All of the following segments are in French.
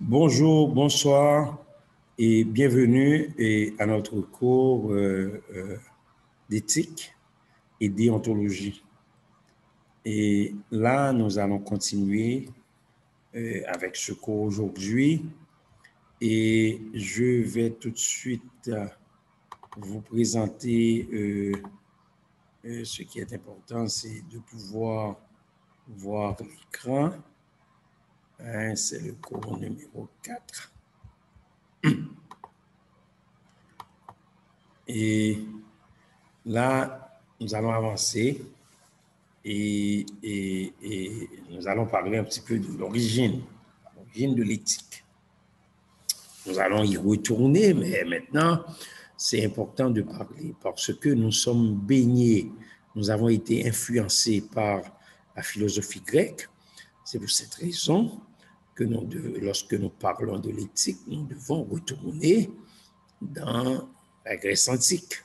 Bonjour, bonsoir et bienvenue à notre cours d'éthique et déontologie. Et là, nous allons continuer avec ce cours aujourd'hui et je vais tout de suite vous présenter ce qui est important, c'est de pouvoir voir l'écran. C'est le cours numéro 4. Et là, nous allons avancer et nous allons parler un petit peu de l'origine de l'éthique. Nous allons y retourner, mais maintenant, c'est important de parler parce que nous sommes baignés, nous avons été influencés par la philosophie grecque. C'est pour cette raison que lorsque nous parlons de l'éthique, nous devons retourner dans la Grèce antique.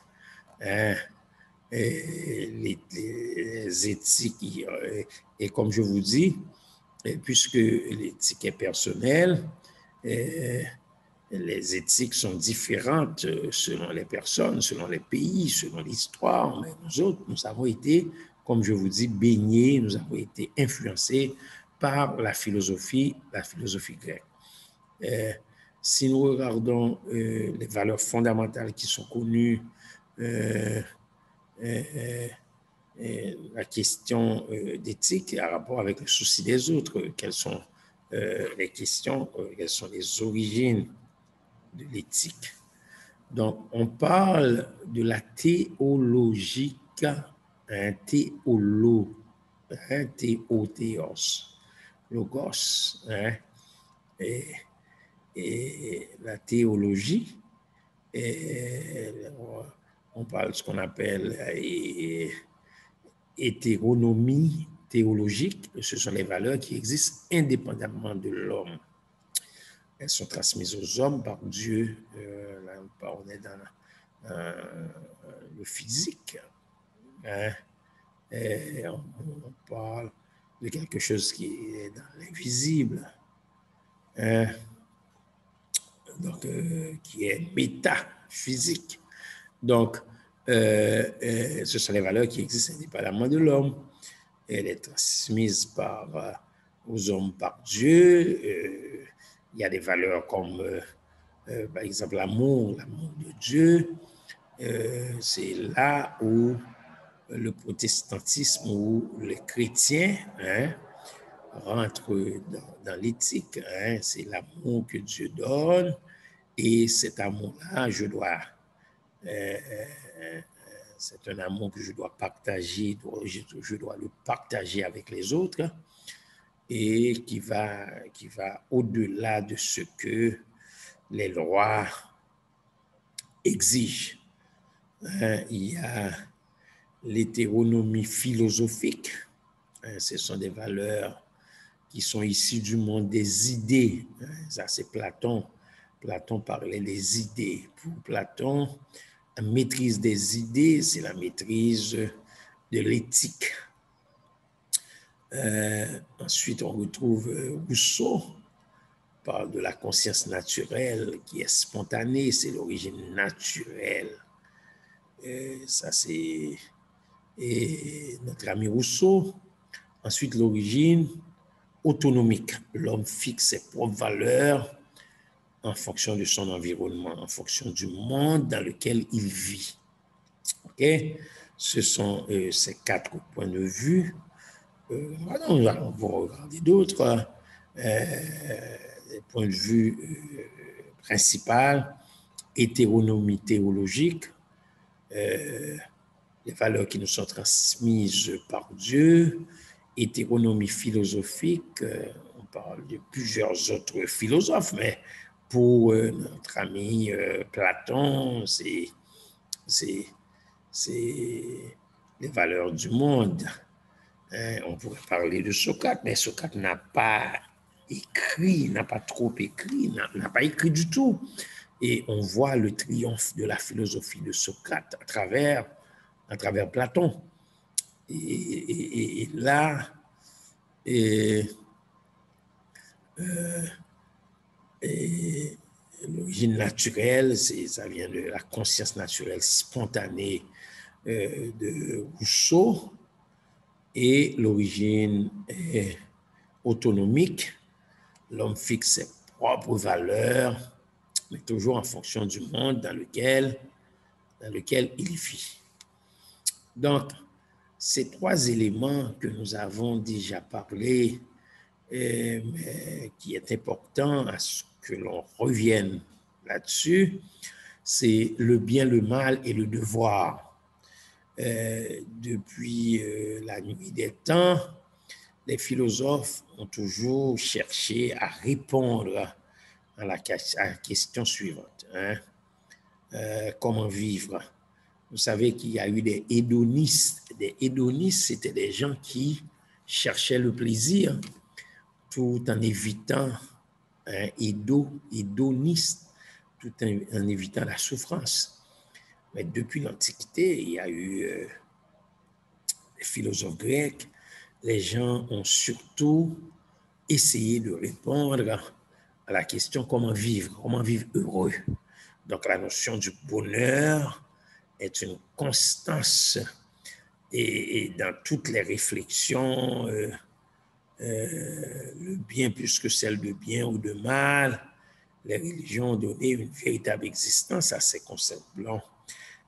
Les éthiques, et comme je vous dis, puisque l'éthique est personnelle, les éthiques sont différentes selon les personnes, selon les pays, selon l'histoire, mais nous autres, nous avons été, comme je vous dis, baignés, nous avons été influencés par la philosophie grecque. Si nous regardons les valeurs fondamentales qui sont connues, la question d'éthique a rapport avec le souci des autres, quelles sont les questions, quelles sont les origines de l'éthique. Donc, on parle de la théologique, théolo, théothéos, logos, et la théologie, on parle de ce qu'on appelle hétéronomie théologique. Ce sont les valeurs qui existent indépendamment de l'homme. Elles sont transmises aux hommes par Dieu. Là, on est dans le physique. On parle de quelque chose qui est dans l'invisible. Donc, qui est métaphysique. Donc, ce sont les valeurs qui existent indépendamment de l'homme. Elle est transmise aux hommes par Dieu. Il y a des valeurs comme, par exemple, l'amour de Dieu. C'est là où le protestantisme ou les chrétiens rentrent dans l'éthique. C'est l'amour que Dieu donne. Et cet amour-là, c'est un amour que je dois partager, je dois le partager avec les autres et qui va au-delà de ce que les lois exigent. Il y a l'hétéronomie philosophique. Ce sont des valeurs qui sont issues du monde des idées. Ça, c'est Platon. Platon parlait des idées. Pour Platon, la maîtrise des idées, c'est la maîtrise de l'éthique. Ensuite, on retrouve Rousseau, parle de la conscience naturelle qui est spontanée, c'est l'origine naturelle. Ça, c'est notre ami Rousseau. Ensuite, l'origine autonomique. L'homme fixe ses propres valeurs en fonction de son environnement, en fonction du monde dans lequel il vit. OK? Ce sont ces 4 points de vue. Nous allons regarder d'autres points de vue principaux. Hétéronomie théologique, les valeurs qui nous sont transmises par Dieu. Hétéronomie philosophique, on parle de plusieurs autres philosophes, mais pour notre ami Platon, c'est les valeurs du monde. On pourrait parler de Socrate, mais Socrate n'a pas écrit, n'a pas trop écrit, n'a pas écrit du tout. Et on voit le triomphe de la philosophie de Socrate à travers Platon. Et là, l'origine naturelle, ça vient de la conscience naturelle spontanée de Rousseau, et l'origine autonomique. L'homme fixe ses propres valeurs, mais toujours en fonction du monde dans lequel il vit. Donc, ces trois éléments que nous avons déjà parlé, mais qui est important à ce que l'on revienne là-dessus, c'est le bien, le mal et le devoir. Depuis la nuit des temps, les philosophes ont toujours cherché à répondre à la question suivante. Comment vivre? Vous savez qu'il y a eu des hédonistes. Des hédonistes, c'était des gens qui cherchaient le plaisir tout en évitant hédoniste, tout en évitant la souffrance. Mais depuis l'Antiquité, il y a eu les philosophes grecs. Les gens ont surtout essayé de répondre à la question comment vivre heureux. Donc la notion du bonheur est une constance et dans toutes les réflexions, le bien plus que celle de bien ou de mal, les religions ont donné une véritable existence à ces concepts-là.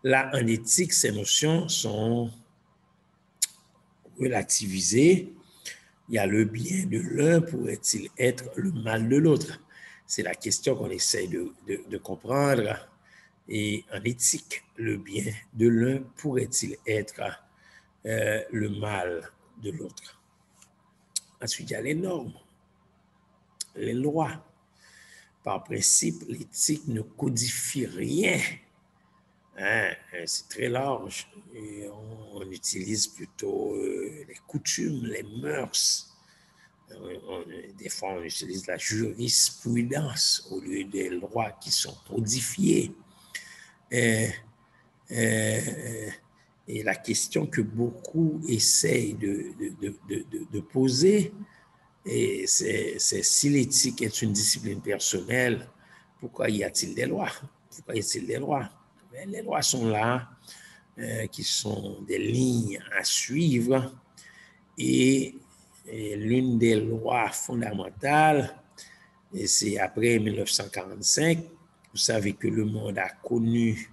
Là, en éthique, ces notions sont relativisées. Il y a le bien de l'un, pourrait-il être le mal de l'autre? C'est la question qu'on essaie de comprendre. Et en éthique, le bien de l'un pourrait-il être le mal de l'autre? Ensuite, il y a les normes, les lois. Par principe, l'éthique ne codifie rien. C'est très large. Et on utilise plutôt les coutumes, les mœurs. Des fois, on utilise la jurisprudence au lieu des lois qui sont codifiées. Et la question que beaucoup essayent de poser, c'est si l'éthique est une discipline personnelle, pourquoi y a-t-il des lois? Pourquoi y a-t-il des lois? Mais les lois sont là, qui sont des lignes à suivre, et l'une des lois fondamentales, et c'est après 1945, vous savez que le monde a connu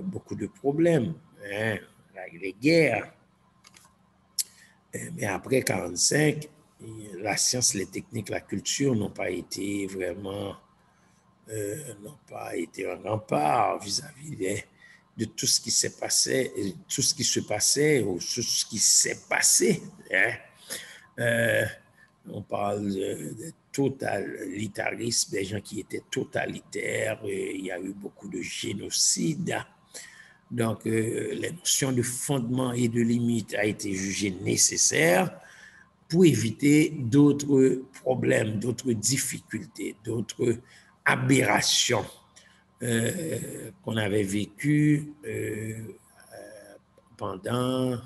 beaucoup de problèmes, les guerres. Mais après 1945, la science, les techniques, la culture n'ont pas été vraiment, n'ont pas été un rempart vis-à-vis de tout ce qui s'est passé, tout ce qui se passait ou tout ce qui s'est passé. On parle de totalitarisme, des gens qui étaient totalitaires, il y a eu beaucoup de génocide. Donc, les notions de fondement et de limite a été jugée nécessaire pour éviter d'autres problèmes, d'autres difficultés, d'autres aberrations qu'on avait vécues pendant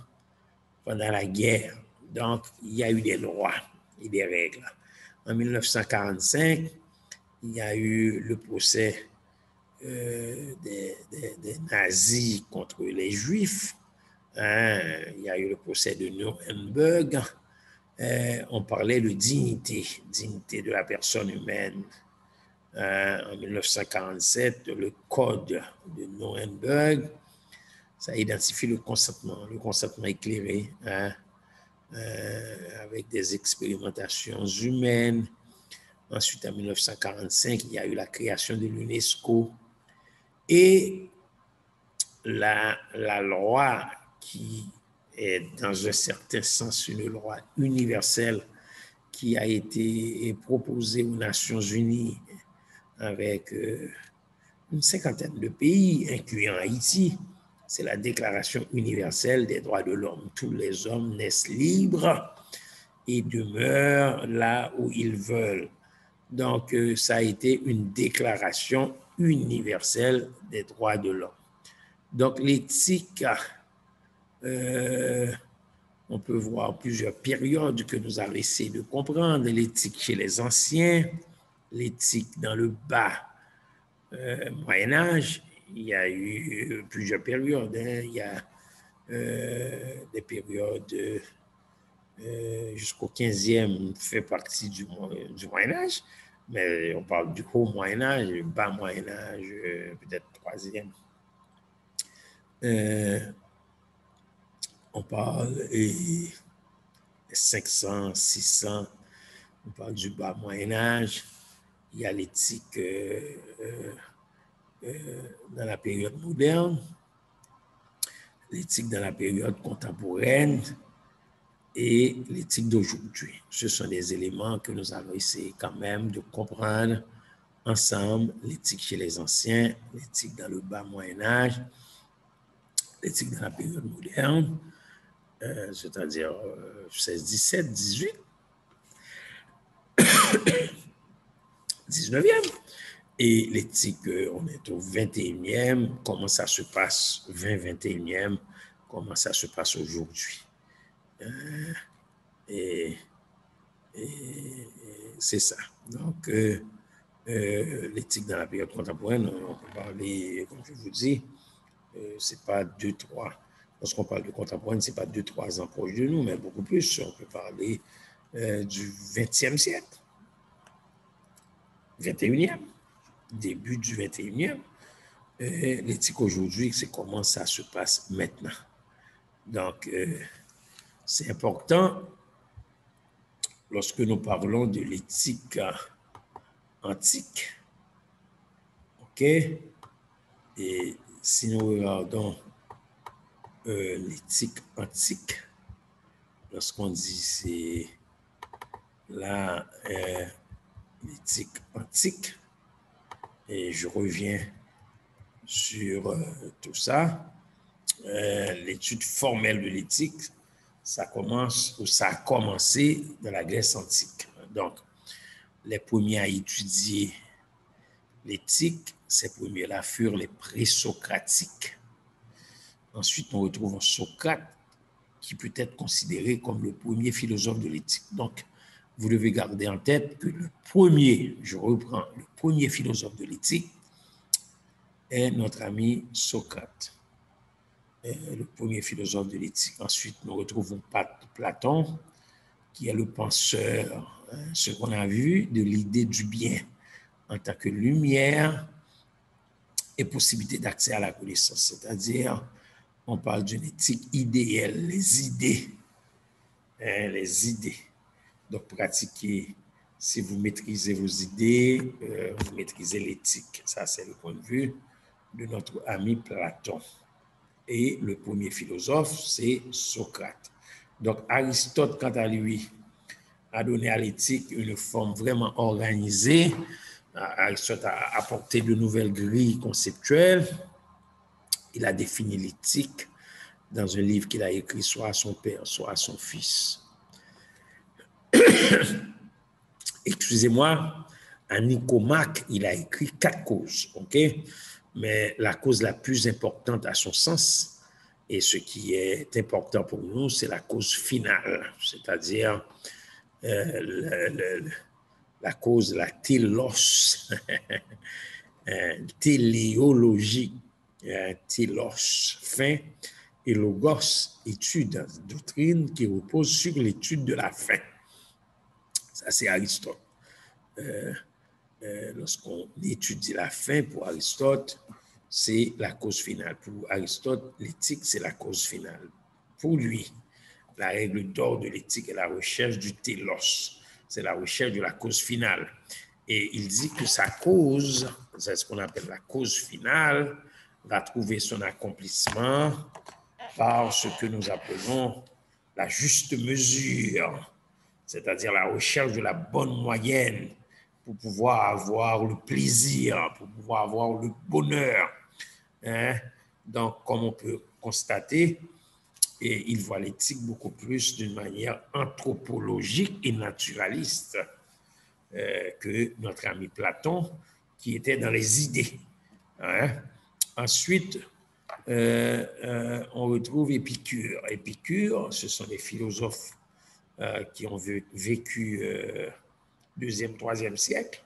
la guerre. Donc, il y a eu des lois et des règles. En 1945, il y a eu le procès des nazis contre les juifs. Il y a eu le procès de Nuremberg. On parlait de dignité de la personne humaine. En 1947, le code de Nuremberg, ça identifie le consentement éclairé, avec des expérimentations humaines. Ensuite, en 1945, il y a eu la création de l'UNESCO et la loi qui est dans un certain sens une loi universelle qui a été proposée aux Nations Unies avec une cinquantaine de pays, incluant Haïti. C'est la Déclaration universelle des droits de l'homme. Tous les hommes naissent libres et demeurent là où ils veulent. Donc, ça a été une déclaration universelle des droits de l'homme. Donc, l'éthique, on peut voir plusieurs périodes que nous allons essayer de comprendre. L'éthique chez les anciens, l'éthique dans le bas Moyen-Âge, il y a eu plusieurs périodes. Hein. Il y a des périodes jusqu'au 15e fait partie du Moyen-Âge, mais on parle du haut Moyen-Âge, bas Moyen-Âge, peut-être 3e. On parle des 500, 600, on parle du bas Moyen-Âge. Il y a l'éthique dans la période moderne, l'éthique dans la période contemporaine et l'éthique d'aujourd'hui. Ce sont des éléments que nous allons essayer quand même de comprendre ensemble. L'éthique chez les anciens, l'éthique dans le bas Moyen-Âge, l'éthique dans la période moderne, c'est-à-dire 16, 17, 18, 19e. Et l'éthique, on est au 21e, comment ça se passe, 20, 21e, comment ça se passe aujourd'hui. Et c'est ça. Donc, l'éthique dans la période contemporaine, on peut parler, comme je vous dis, c'est pas 2, 3. Lorsqu'on parle de contemporaine, c'est pas 2, 3 ans proche de nous, mais beaucoup plus. On peut parler du 20e siècle, 21e, début du 21e. L'éthique aujourd'hui, c'est comment ça se passe maintenant. Donc, c'est important lorsque nous parlons de l'éthique antique. OK? Et si nous regardons l'éthique antique, lorsqu'on dit c'est là l'éthique antique, et je reviens sur tout ça, l'étude formelle de l'éthique, ça commence ou ça a commencé dans la Grèce antique. Donc, les premiers à étudier l'éthique, ces premiers-là furent les présocratiques. Ensuite, nous retrouvons Socrate, qui peut être considéré comme le premier philosophe de l'éthique. Donc, vous devez garder en tête que le premier, je reprends, le premier philosophe de l'éthique est notre ami Socrate, le premier philosophe de l'éthique. Ensuite, nous retrouvons Platon, qui est le penseur, ce qu'on a vu, de l'idée du bien en tant que lumière et possibilité d'accès à la connaissance. C'est-à-dire, on parle d'une éthique idéale, les idées. Les idées. Donc, pratiquer, si vous maîtrisez vos idées, vous maîtrisez l'éthique. Ça, c'est le point de vue de notre ami Platon. Et le premier philosophe, c'est Socrate. Donc, Aristote, quant à lui, a donné à l'éthique une forme vraiment organisée. Aristote a apporté de nouvelles grilles conceptuelles. Il a défini l'éthique dans un livre qu'il a écrit soit à son père, soit à son fils. Excusez-moi, à Nicomaque, il a écrit 4 causes, ok? Mais la cause la plus importante à son sens, et ce qui est important pour nous, c'est la cause finale, c'est-à-dire la cause, la télos, téléologie, télos, fin, et logos, étude, doctrine qui repose sur l'étude de la fin. Ça, c'est Aristote. Lorsqu'on étudie la fin, pour Aristote, c'est la cause finale. Pour Aristote, l'éthique, c'est la cause finale. Pour lui, la règle d'or de l'éthique est la recherche du télos. C'est la recherche de la cause finale. Et il dit que sa cause, c'est ce qu'on appelle la cause finale, va trouver son accomplissement par ce que nous appelons la juste mesure, c'est-à-dire la recherche de la bonne moyenne pour pouvoir avoir le plaisir, pour pouvoir avoir le bonheur. Hein? Donc, comme on peut constater, et il voit l'éthique beaucoup plus d'une manière anthropologique et naturaliste que notre ami Platon, qui était dans les idées. Hein? Ensuite, on retrouve Épicure. Épicure, ce sont des philosophes qui ont vécu 2e, 3e siècle.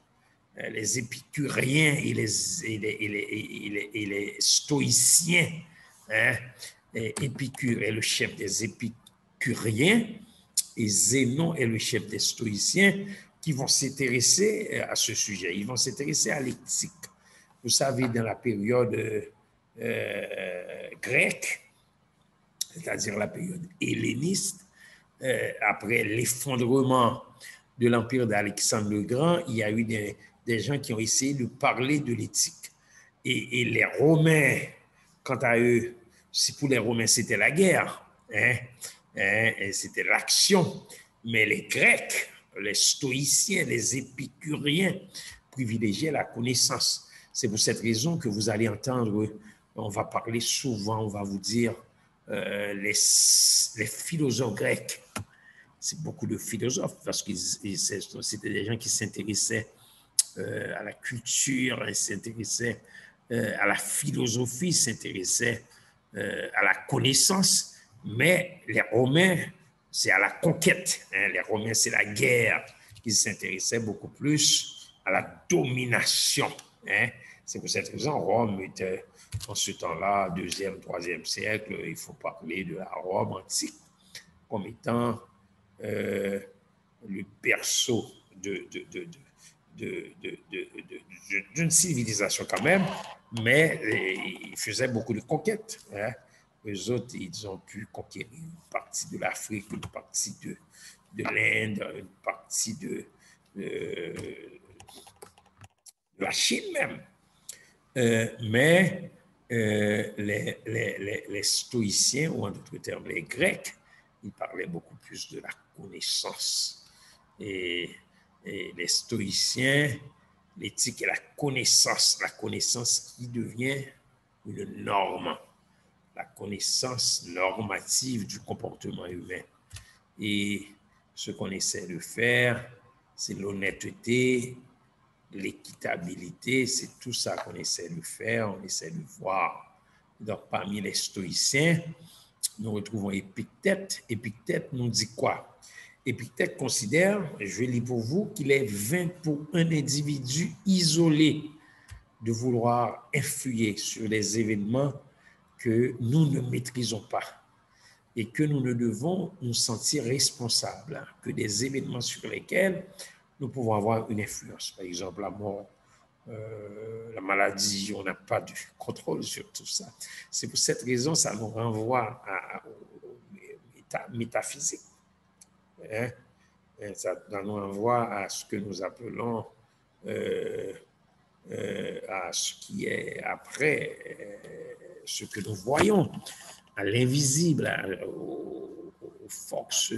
les épicuriens et les stoïciens. Hein? Épicure est le chef des épicuriens et Zénon est le chef des stoïciens qui vont s'intéresser à ce sujet. Ils vont s'intéresser à l'éthique. Vous savez, dans la période grecque, c'est-à-dire la période helléniste, après l'effondrement de l'empire d'Alexandre le Grand, il y a eu des gens qui ont essayé de parler de l'éthique. Et les Romains, quant à eux, si pour les Romains c'était la guerre, c'était l'action, mais les Grecs, les stoïciens, les épicuriens privilégiaient la connaissance. C'est pour cette raison que vous allez entendre, on va parler souvent, on va vous dire les philosophes grecs. C'est beaucoup de philosophes parce que c'était des gens qui s'intéressaient à la culture, ils s'intéressaient à la philosophie, s'intéressaient à la connaissance, mais les Romains, c'est à la conquête. Les Romains, c'est la guerre. Ils s'intéressaient beaucoup plus à la domination. C'est pour cette raison Rome était, en ce temps-là, 2e, 3e siècle, il faut parler de la Rome antique comme étant le berceau d'une civilisation quand même, mais ils faisaient beaucoup de conquêtes. Eux autres, ils ont pu conquérir une partie de l'Afrique, une partie de l'Inde, une partie de la Chine même. Mais les stoïciens, ou en d'autres termes les Grecs, ils parlaient beaucoup plus de la connaissance. Et les stoïciens, l'éthique et la connaissance qui devient une norme, la connaissance normative du comportement humain. Et ce qu'on essaie de faire, c'est l'honnêteté, l'équitabilité, c'est tout ça qu'on essaie de faire, on essaie de voir. Donc, parmi les stoïciens, nous retrouvons Épictète. Épictète nous dit quoi? Épictète considère, je vais lire pour vous, qu'il est vain pour un individu isolé de vouloir influer sur les événements que nous ne maîtrisons pas et que nous ne devons nous sentir responsables que des événements sur lesquels nous pouvons avoir une influence. Par exemple, la mort, la maladie, on n'a pas de contrôle sur tout ça. C'est pour cette raison, ça nous renvoie au métaphysique. Ça nous renvoie à ce que nous appelons à ce qui est après, ce que nous voyons, à l'invisible, aux forces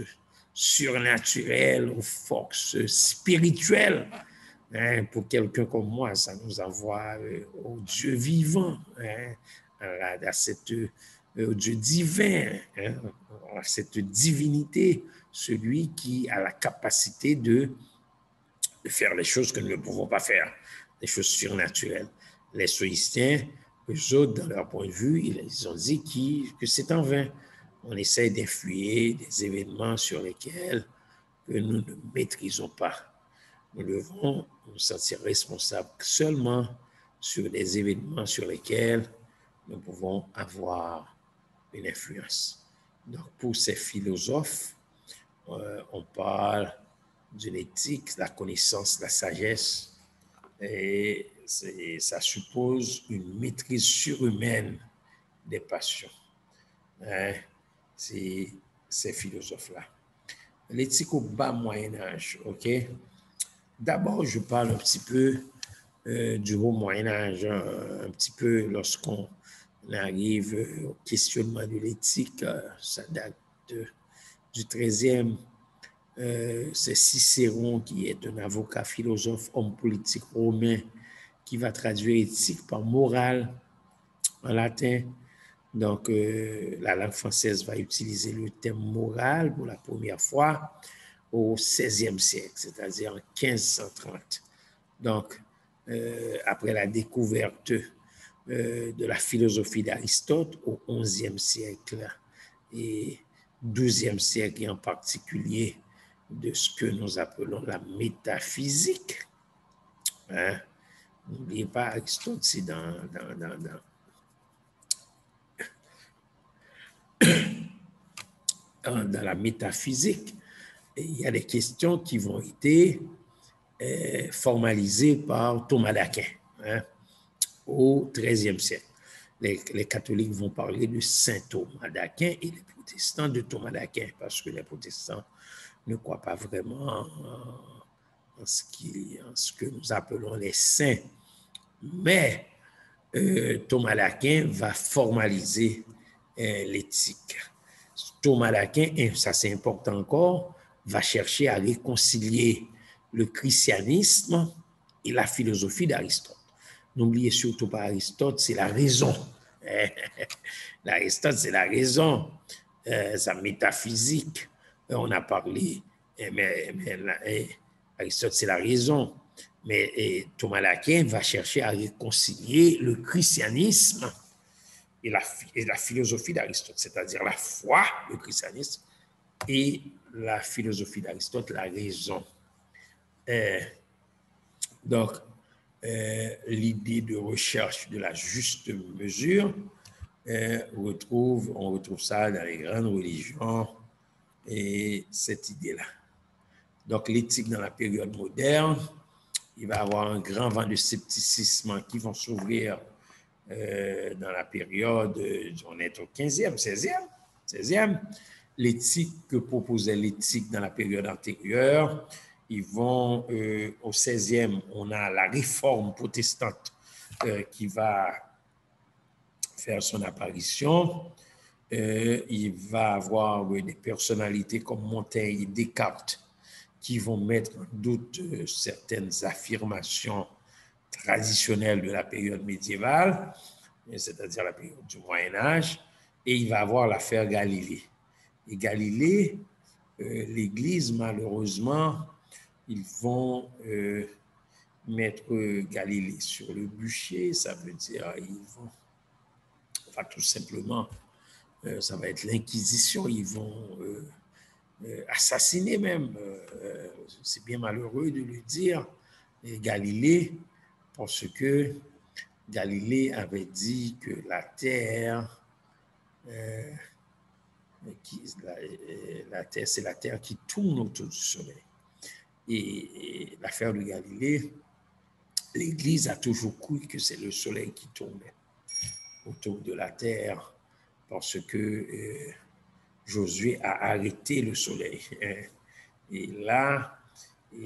surnaturelles, aux forces spirituelles. Pour quelqu'un comme moi, ça nous envoie au Dieu vivant, au Dieu divin, à cette divinité, celui qui a la capacité de faire les choses que nous ne pouvons pas faire, des choses surnaturelles. Les stoïciens, eux autres, dans leur point de vue, ils ont dit que c'est en vain. On essaie d'influer des événements sur lesquels que nous ne maîtrisons pas. Nous devons nous sentir responsables seulement sur des événements sur lesquels nous pouvons avoir une influence. Donc, pour ces philosophes, on parle de l'éthique, la connaissance, la sagesse, et ça suppose une maîtrise surhumaine des passions. C'est ces philosophes-là. L'éthique au bas Moyen-Âge, OK? D'abord, je parle un petit peu du haut Moyen-Âge, un petit peu lorsqu'on arrive au questionnement de l'éthique, ça date du 13e. C'est Cicéron qui est un avocat, philosophe, homme politique romain qui va traduire éthique par morale en latin. Donc, la langue française va utiliser le terme moral pour la première fois au XVIe siècle, c'est-à-dire en 1530. Donc, après la découverte de la philosophie d'Aristote au XIe siècle et XIIe siècle, et en particulier de ce que nous appelons la métaphysique, Hein? N'oubliez pas, Aristote, c'est dans la métaphysique. Et il y a des questions qui vont être formalisées par Thomas d'Aquin, hein, au XIIIe siècle. Les catholiques vont parler de saint Thomas d'Aquin et les protestants de Thomas d'Aquin, parce que les protestants ne croient pas vraiment en ce que nous appelons les saints. Mais Thomas d'Aquin va formaliser l'éthique. Thomas d'Aquin, et ça c'est important encore, va chercher à réconcilier le christianisme et la philosophie d'Aristote. N'oubliez surtout pas Aristote, c'est la raison. Aristote, c'est la raison, sa métaphysique. On a parlé, Aristote, c'est la raison. Mais Thomas d'Aquin va chercher à réconcilier le christianisme et la philosophie d'Aristote, c'est-à-dire la foi, le christianisme, et la philosophie d'Aristote, la raison. Donc, l'idée de recherche de la juste mesure, on retrouve ça dans les grandes religions et cette idée-là. Donc, l'éthique dans la période moderne, il va y avoir un grand vent de scepticisme qui vont s'ouvrir dans la période, on est au 15e, 16e. L'éthique que proposait l'éthique dans la période antérieure, ils vont au 16e, on a la réforme protestante qui va faire son apparition. Il va avoir des personnalités comme Montaigne et Descartes qui vont mettre en doute certaines affirmations traditionnelles de la période médiévale, c'est-à-dire la période du Moyen-Âge, et il va avoir l'affaire Galilée. Et Galilée, l'Église, malheureusement, ils vont mettre Galilée sur le bûcher, ça veut dire ils vont, enfin tout simplement, ça va être l'Inquisition, ils vont assassiner même, c'est bien malheureux de le dire, Galilée, parce que Galilée avait dit que la Terre, la Terre, c'est la Terre qui tourne autour du Soleil. Et l'affaire de Galilée, l'Église a toujours cru que c'est le Soleil qui tournait autour de la Terre parce que Josué a arrêté le Soleil. Et là,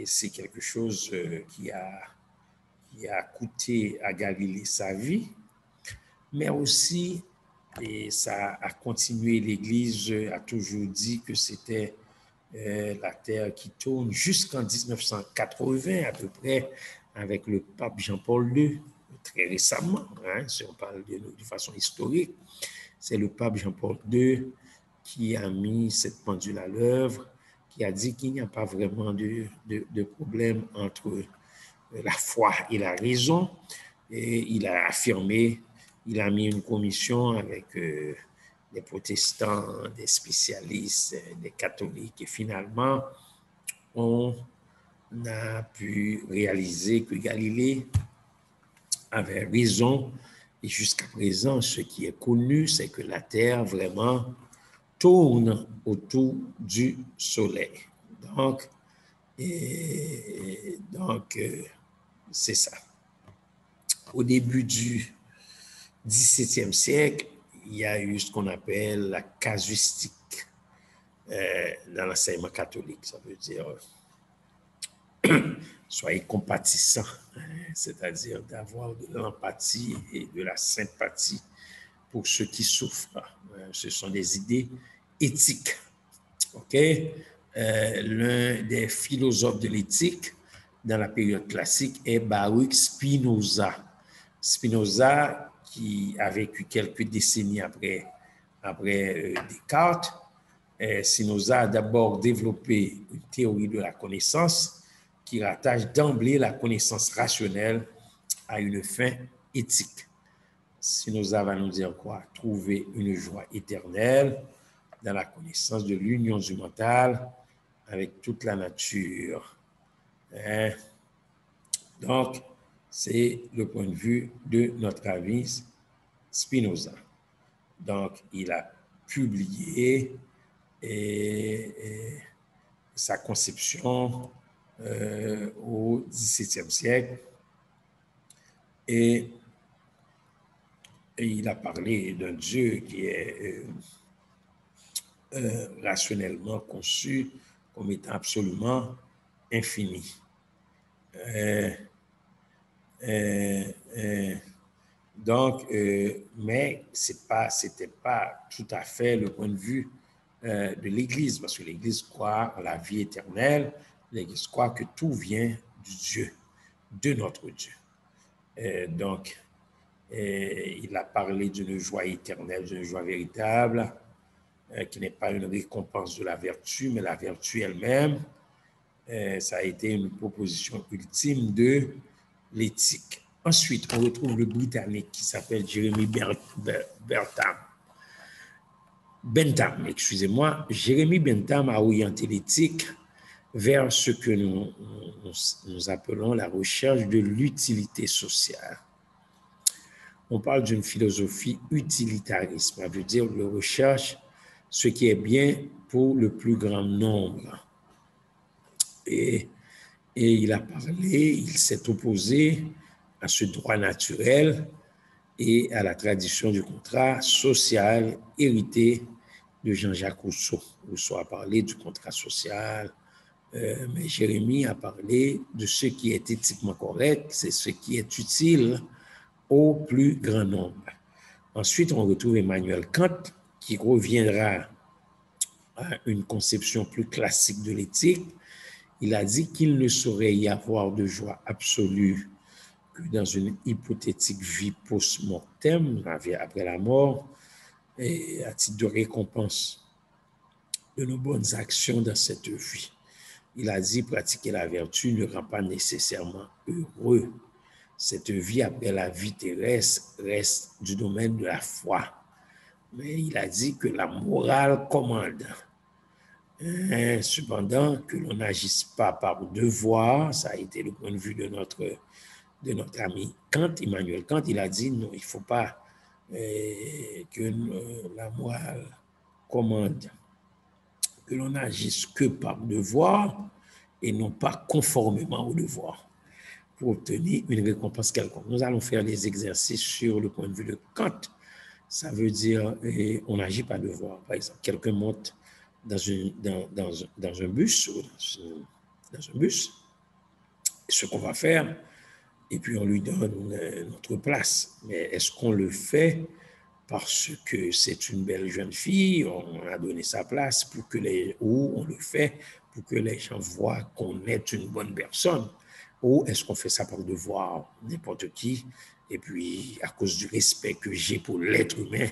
c'est quelque chose qui a coûté à Galilée sa vie, mais aussi, et ça a continué, l'Église a toujours dit que c'était la Terre qui tourne jusqu'en 1980 à peu près, avec le pape Jean-Paul II, très récemment, hein, si on parle de façon historique, c'est le pape Jean-Paul II qui a mis cette pendule à l'œuvre, qui a dit qu'il n'y a pas vraiment de problème entre la foi et la raison. Et il a affirmé, il a mis une commission avec des protestants, des spécialistes, des catholiques, et finalement, on a pu réaliser que Galilée avait raison. Et jusqu'à présent, ce qui est connu, c'est que la Terre vraiment tourne autour du Soleil. Donc, c'est ça. Au début du XVIIe siècle, il y a eu ce qu'on appelle la casuistique dans l'enseignement catholique. Ça veut dire soyez compatissants, c'est-à-dire d'avoir de l'empathie et de la sympathie pour ceux qui souffrent. Ce sont des idées éthiques. OK? L'un des philosophes de l'éthique dans la période classique est Baruch Spinoza. Spinoza, qui a vécu quelques décennies après Descartes, Spinoza a d'abord développé une théorie de la connaissance qui rattache d'emblée la connaissance rationnelle à une fin éthique. Spinoza va nous dire quoi? Trouver une joie éternelle dans la connaissance de l'union du mental avec toute la nature. Donc, Donc, c'est le point de vue de notre ami Spinoza. Donc, il a publié sa conception au XVIIe siècle et il a parlé d'un Dieu qui est rationnellement conçu comme étant absolument infini. Donc, mais c'était pas tout à fait le point de vue de l'Église, parce que l'Église croit en la vie éternelle, l'Église croit que tout vient du Dieu, de notre Dieu. Donc, il a parlé d'une joie éternelle, d'une joie véritable, qui n'est pas une récompense de la vertu, mais la vertu elle-même. Ça a été une proposition ultime de l'éthique. Ensuite, on retrouve le Britannique qui s'appelle Jeremy Bentham, excusez-moi. Jeremy Bentham a orienté l'éthique vers ce que nous appelons la recherche de l'utilité sociale. On parle d'une philosophie utilitariste, ça veut dire le recherche ce qui est bien pour le plus grand nombre. Et il a parlé, il s'est opposé à ce droit naturel et à la tradition du contrat social hérité de Jean-Jacques Rousseau. Rousseau a parlé du contrat social, mais Jérémie a parlé de ce qui est éthiquement correct, c'est ce qui est utile au plus grand nombre. Ensuite, on retrouve Emmanuel Kant qui reviendra à une conception plus classique de l'éthique. Il a dit qu'il ne saurait y avoir de joie absolue que dans une hypothétique vie post-mortem, après la mort, et à titre de récompense de nos bonnes actions dans cette vie. Il a dit pratiquer la vertu ne rend pas nécessairement heureux. Cette vie après la vie terrestre reste du domaine de la foi. Mais il a dit que la morale commande. Cependant, que l'on n'agisse pas par devoir, ça a été le point de vue de notre ami Kant, Emmanuel Kant, il a dit non, il ne faut pas que la morale commande, que l'on n'agisse que par devoir et non pas conformément au devoir pour obtenir une récompense quelconque. Nous allons faire les exercices sur le point de vue de Kant. Ça veut dire on n'agit pas devoir. Par exemple, quelqu'un monte dans un bus, ce qu'on va faire, et puis on lui donne notre place. Mais est-ce qu'on le fait parce que c'est une belle jeune fille, on a donné sa place ou on le fait pour que les gens voient qu'on est une bonne personne, ou est-ce qu'on fait ça par devoir, n'importe qui, et puis à cause du respect que j'ai pour l'être humain,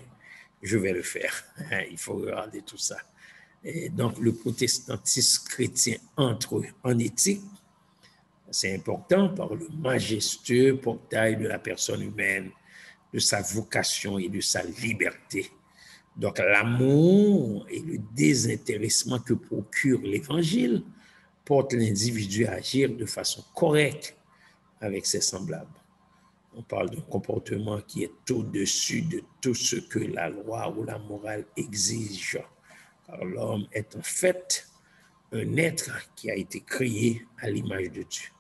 je vais le faire. Il faut regarder tout ça. Et donc le protestantisme chrétien entre en éthique. C'est important par le majestueux portail de la personne humaine, de sa vocation et de sa liberté. Donc l'amour et le désintéressement que procure l'Évangile portent l'individu à agir de façon correcte avec ses semblables. On parle d'un comportement qui est au-dessus de tout ce que la loi ou la morale exige. Car l'homme est en fait un être qui a été créé à l'image de Dieu.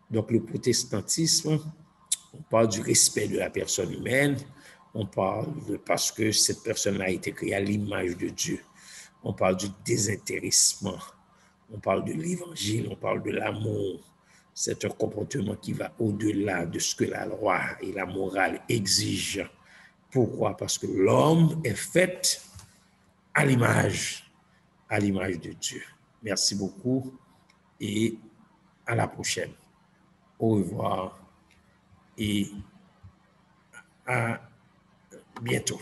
Donc le protestantisme, on parle du respect de la personne humaine, on parle parce que cette personne a été créée à l'image de Dieu. On parle du désintéressement, on parle de l'évangile, on parle de l'amour. C'est un comportement qui va au-delà de ce que la loi et la morale exigent. Pourquoi? Parce que l'homme est fait à l'image de Dieu. Merci beaucoup et à la prochaine. Au revoir et à bientôt.